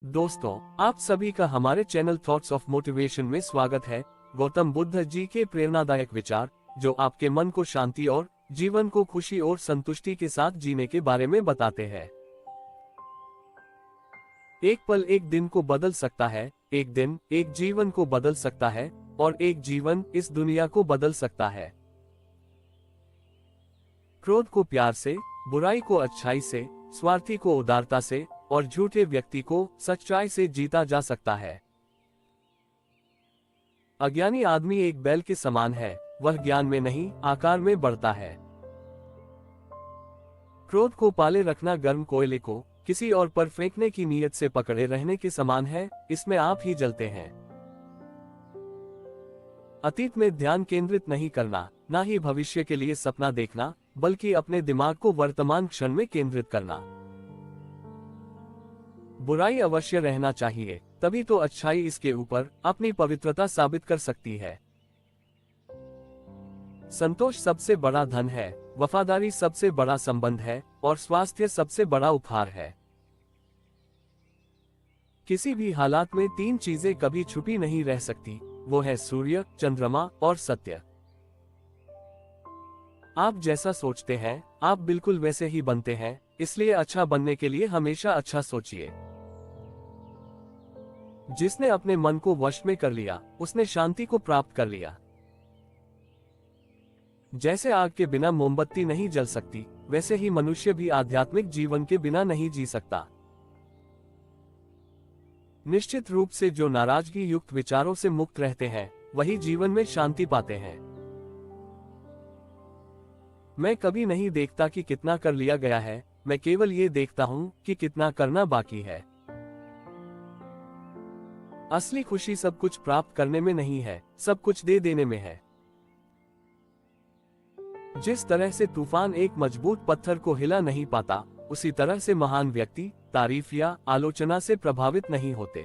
दोस्तों, आप सभी का हमारे चैनल थॉट्स ऑफ मोटिवेशन में स्वागत है। गौतम बुद्ध जी के प्रेरणादायक विचार जो आपके मन को शांति और जीवन को खुशी और संतुष्टि के साथ जीने के बारे में बताते हैं। एक पल एक दिन को बदल सकता है, एक दिन एक जीवन को बदल सकता है और एक जीवन इस दुनिया को बदल सकता है। क्रोध को प्यार से, बुराई को अच्छाई से, स्वार्थी को उदारता से और झूठे व्यक्ति को सच्चाई से जीता जा सकता है। अज्ञानी आदमी एक बैल के समान है, वह ज्ञान में नहीं आकार में बढ़ता है। क्रोध को पाले रखना गर्म कोयले को किसी और पर फेंकने की नीयत से पकड़े रहने के समान है, इसमें आप ही जलते हैं। अतीत में ध्यान केंद्रित नहीं करना, ना ही भविष्य के लिए सपना देखना, बल्कि अपने दिमाग को वर्तमान क्षण में केंद्रित करना। बुराई अवश्य रहना चाहिए, तभी तो अच्छाई इसके ऊपर अपनी पवित्रता साबित कर सकती है। संतोष सबसे बड़ा धन है, वफादारी सबसे बड़ा संबंध है और स्वास्थ्य सबसे बड़ा उपहार है। किसी भी हालात में तीन चीजें कभी छुपी नहीं रह सकती, वो है सूर्य, चंद्रमा और सत्य। आप जैसा सोचते हैं, आप बिल्कुल वैसे ही बनते हैं, इसलिए अच्छा बनने के लिए हमेशा अच्छा सोचिए। जिसने अपने मन को वश में कर लिया, उसने शांति को प्राप्त कर लिया। जैसे आग के बिना मोमबत्ती नहीं जल सकती, वैसे ही मनुष्य भी आध्यात्मिक जीवन के बिना नहीं जी सकता। निश्चित रूप से जो नाराजगी युक्त विचारों से मुक्त रहते हैं, वही जीवन में शांति पाते हैं। मैं कभी नहीं देखता कि कितना कर लिया गया है, मैं केवल ये देखता हूं कि कितना करना बाकी है। असली खुशी सब कुछ प्राप्त करने में नहीं है, सब कुछ दे देने में है। जिस तरह से तूफान एक मजबूत पत्थर को हिला नहीं पाता, उसी तरह से महान व्यक्ति तारीफ या आलोचना से प्रभावित नहीं होते।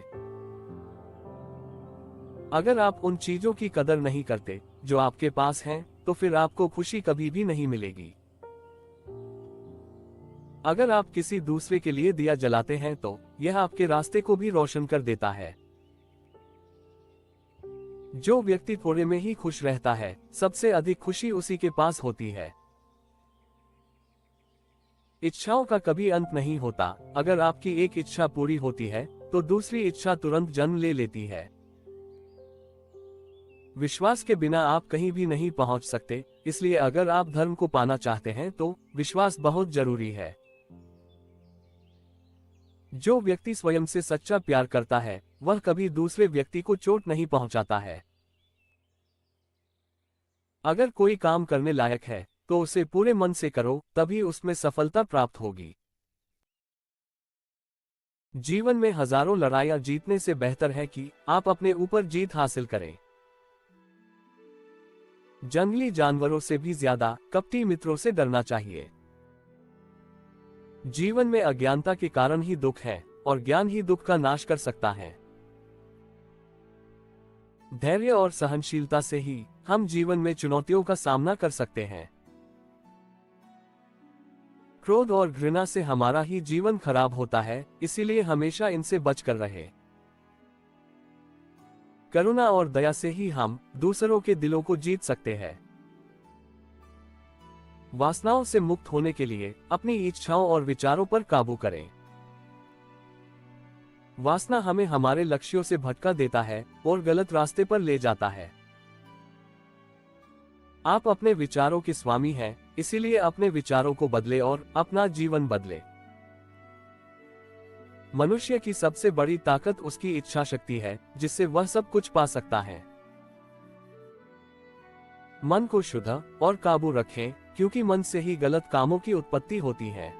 अगर आप उन चीजों की कदर नहीं करते जो आपके पास हैं, तो फिर आपको खुशी कभी भी नहीं मिलेगी। अगर आप किसी दूसरे के लिए दिया जलाते हैं, तो यह आपके रास्ते को भी रोशन कर देता है। जो व्यक्ति थोड़े में ही खुश रहता है, सबसे अधिक खुशी उसी के पास होती है। इच्छाओं का कभी अंत नहीं होता, अगर आपकी एक इच्छा पूरी होती है, तो दूसरी इच्छा तुरंत जन्म ले लेती है। विश्वास के बिना आप कहीं भी नहीं पहुंच सकते, इसलिए अगर आप धर्म को पाना चाहते हैं, तो विश्वास बहुत जरूरी है। जो व्यक्ति स्वयं से सच्चा प्यार करता है, वह कभी दूसरे व्यक्ति को चोट नहीं पहुंचाता है। अगर कोई काम करने लायक है, तो उसे पूरे मन से करो, तभी उसमें सफलता प्राप्त होगी। जीवन में हजारों लड़ाइयां जीतने से बेहतर है कि आप अपने ऊपर जीत हासिल करें। जंगली जानवरों से भी ज्यादा कपटी मित्रों से डरना चाहिए। जीवन में अज्ञानता के कारण ही दुख है, और ज्ञान ही दुख का नाश कर सकता है। धैर्य और सहनशीलता से ही हम जीवन में चुनौतियों का सामना कर सकते हैं। क्रोध और घृणा से हमारा ही जीवन खराब होता है, इसीलिए हमेशा इनसे बचकर रहे। करुणा और दया से ही हम दूसरों के दिलों को जीत सकते हैं। वासनाओं से मुक्त होने के लिए अपनी इच्छाओं और विचारों पर काबू करें। वासना हमें हमारे लक्ष्यों से भटका देता है और गलत रास्ते पर ले जाता है। आप अपने विचारों के स्वामी हैं, इसीलिए अपने विचारों को बदले और अपना जीवन बदले। मनुष्य की सबसे बड़ी ताकत उसकी इच्छा शक्ति है, जिससे वह सब कुछ पा सकता है। मन को शुद्ध और काबू रखें, क्योंकि मन से ही गलत कामों की उत्पत्ति होती है।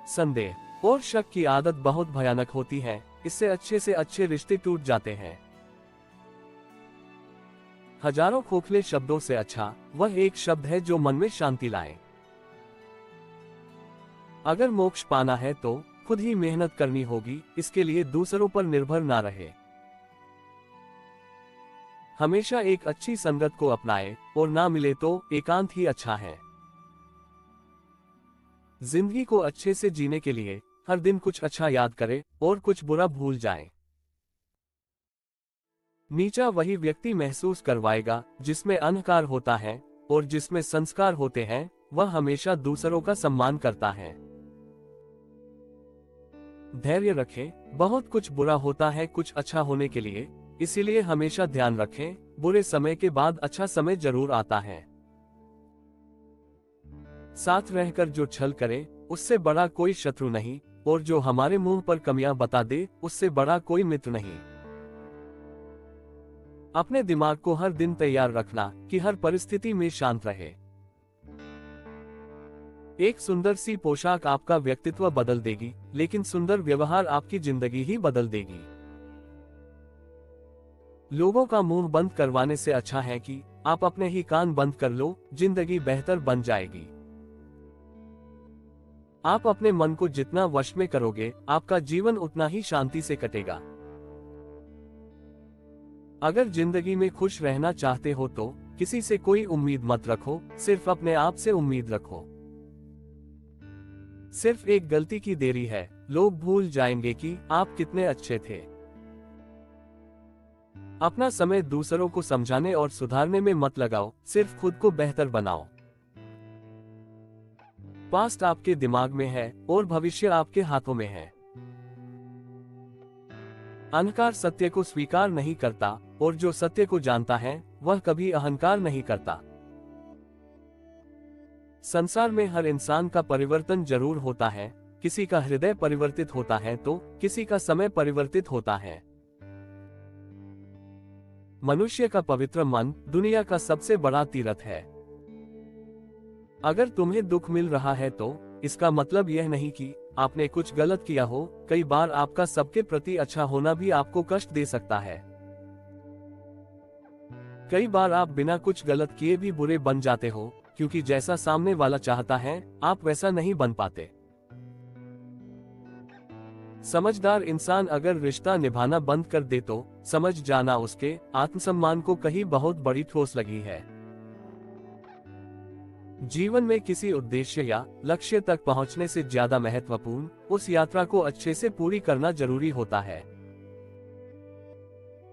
संदेह और शक की आदत बहुत भयानक होती है, इससे अच्छे से अच्छे रिश्ते टूट जाते हैं। हजारों खोखले शब्दों से अच्छा वह एक शब्द है जो मन में शांति लाए। अगर मोक्ष पाना है, तो खुद ही मेहनत करनी होगी, इसके लिए दूसरों पर निर्भर ना रहे। हमेशा एक अच्छी संगत को अपनाएं, और ना मिले तो एकांत ही अच्छा है। जिंदगी को अच्छे से जीने के लिए हर दिन कुछ अच्छा याद करें और कुछ बुरा भूल जाएं। नीचा वही व्यक्ति महसूस करवाएगा जिसमें अहंकार होता है, और जिसमें संस्कार होते हैं वह हमेशा दूसरों का सम्मान करता है। धैर्य रखें, बहुत कुछ बुरा होता है कुछ अच्छा होने के लिए, इसीलिए हमेशा ध्यान रखें, बुरे समय के बाद अच्छा समय जरूर आता है। साथ रहकर जो छल करे उससे बड़ा कोई शत्रु नहीं, और जो हमारे मुंह पर कमियां बता दे उससे बड़ा कोई मित्र नहीं। अपने दिमाग को हर दिन तैयार रखना कि हर परिस्थिति में शांत रहे। एक सुंदर सी पोशाक आपका व्यक्तित्व बदल देगी, लेकिन सुंदर व्यवहार आपकी जिंदगी ही बदल देगी। लोगों का मुंह बंद करवाने से अच्छा है कि आप अपने ही कान बंद कर लो, जिंदगी बेहतर बन जाएगी। आप अपने मन को जितना वश में करोगे, आपका जीवन उतना ही शांति से कटेगा। अगर जिंदगी में खुश रहना चाहते हो तो किसी से कोई उम्मीद मत रखो, सिर्फ अपने आप से उम्मीद रखो। सिर्फ एक गलती की देरी है, लोग भूल जाएंगे कि आप कितने अच्छे थे। अपना समय दूसरों को समझाने और सुधारने में मत लगाओ, सिर्फ खुद को बेहतर बनाओ। पास्ट आपके दिमाग में है और भविष्य आपके हाथों में है। अहंकार सत्य को स्वीकार नहीं करता, और जो सत्य को जानता है वह कभी अहंकार नहीं करता। संसार में हर इंसान का परिवर्तन जरूर होता है, किसी का हृदय परिवर्तित होता है तो किसी का समय परिवर्तित होता है। मनुष्य का पवित्र मन दुनिया का सबसे बड़ा तीर्थ है। अगर तुम्हें दुख मिल रहा है तो इसका मतलब यह नहीं कि आपने कुछ गलत किया हो। कई बार आपका सबके प्रति अच्छा होना भी आपको कष्ट दे सकता है। कई बार आप बिना कुछ गलत किए भी बुरे बन जाते हो, क्योंकि जैसा सामने वाला चाहता है आप वैसा नहीं बन पाते। समझदार इंसान अगर रिश्ता निभाना बंद कर दे तो समझ जाना उसके आत्मसम्मान को कहीं बहुत बड़ी ठोस लगी है। जीवन में किसी उद्देश्य या लक्ष्य तक पहुंचने से ज्यादा महत्वपूर्ण उस यात्रा को अच्छे से पूरी करना जरूरी होता है।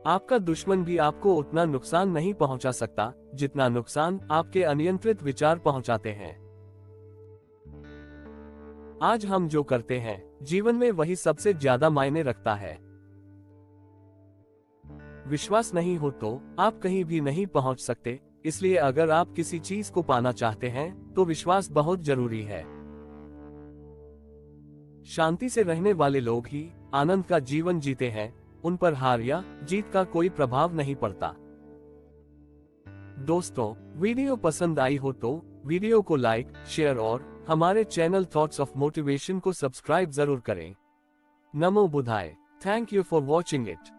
आपका दुश्मन भी आपको उतना नुकसान नहीं पहुंचा सकता जितना नुकसान आपके अनियंत्रित विचार पहुंचाते हैं। आज हम जो करते हैं जीवन में वही सबसे ज्यादा मायने रखता है। विश्वास नहीं हो तो आप कहीं भी नहीं पहुंच सकते, इसलिए अगर आप किसी चीज को पाना चाहते हैं तो विश्वास बहुत जरूरी है। शांति से रहने वाले लोग ही आनंद का जीवन जीते हैं, उन पर हार या जीत का कोई प्रभाव नहीं पड़ता। दोस्तों, वीडियो पसंद आई हो तो वीडियो को लाइक, शेयर और हमारे चैनल थॉट्स ऑफ मोटिवेशन को सब्सक्राइब जरूर करें। नमो बुद्धाय। Thank you for watching it.